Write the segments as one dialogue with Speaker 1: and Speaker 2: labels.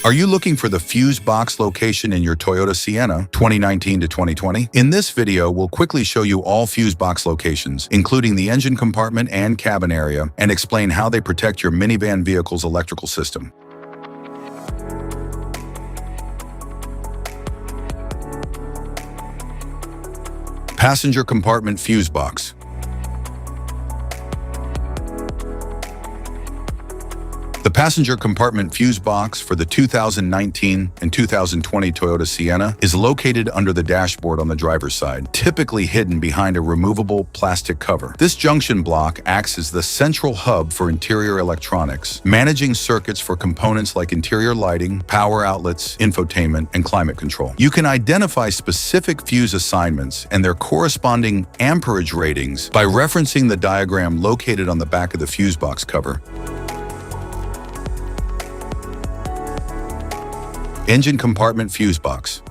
Speaker 1: Are you looking for the fuse box location in your Toyota Sienna 2019 to 2020? In this video, we'll quickly show you all fuse box locations, including the engine compartment and cabin area, and explain how they protect your minivan vehicle's electrical system. Passenger compartment fuse box. The passenger compartment fuse box for the 2019 and 2020 Toyota Sienna is located under the dashboard on the driver's side, typically hidden behind a removable plastic cover. This junction block acts as the central hub for interior electronics, managing circuits for components like interior lighting, power outlets, infotainment, and climate control. You can identify specific fuse assignments and their corresponding amperage ratings by referencing the diagram located on the back of the fuse box cover. Engine compartment fuse box.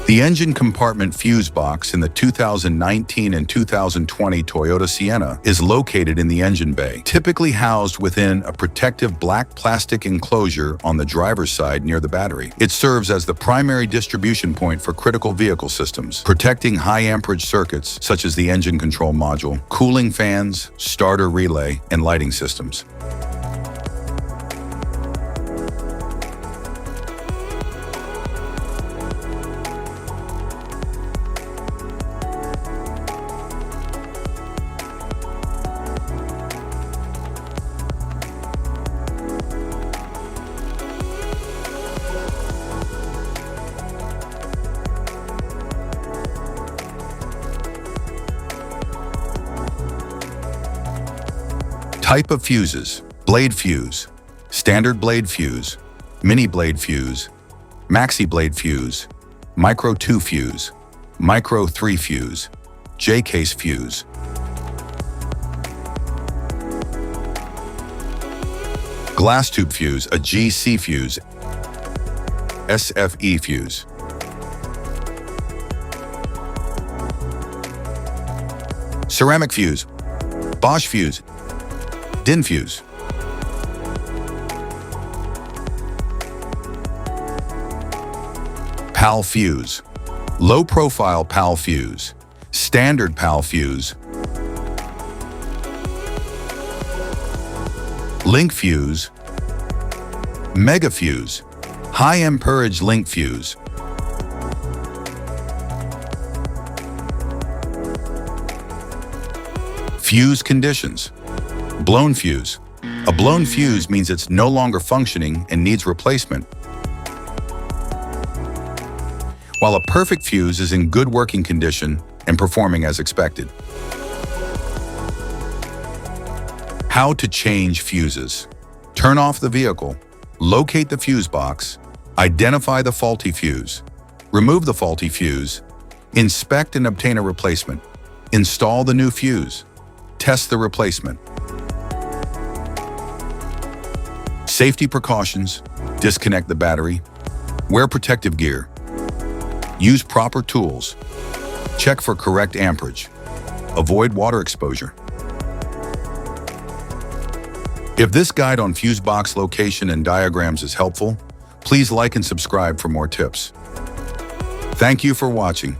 Speaker 1: The engine compartment fuse box in the 2019 and 2020 Toyota Sienna is located in the engine bay, typically housed within a protective black plastic enclosure on the driver's side near the battery. It serves as the primary distribution point for critical vehicle systems, protecting high amperage circuits such as the engine control module, cooling fans, starter relay, and lighting systems. Type of fuses: blade fuse, standard blade fuse, mini blade fuse, maxi blade fuse, micro 2 fuse, micro 3 fuse, J-case fuse. Glass tube fuse, a GC fuse, SFE fuse. Ceramic fuse, Bosch fuse, DIN fuse. PAL fuse, low profile PAL fuse, standard PAL fuse, link fuse, mega fuse, high amperage link fuse. Fuse conditions: blown fuse. A blown fuse means it's no longer functioning and needs replacement, while a perfect fuse is in good working condition and performing as expected. How to change fuses: turn off the vehicle, locate the fuse box, identify the faulty fuse, remove the faulty fuse, inspect and obtain a replacement, install the new fuse, test the replacement. Safety precautions: disconnect the battery, wear protective gear, use proper tools, check for correct amperage, avoid water exposure. If this guide on fuse box location and diagrams is helpful, please like and subscribe for more tips. Thank you for watching.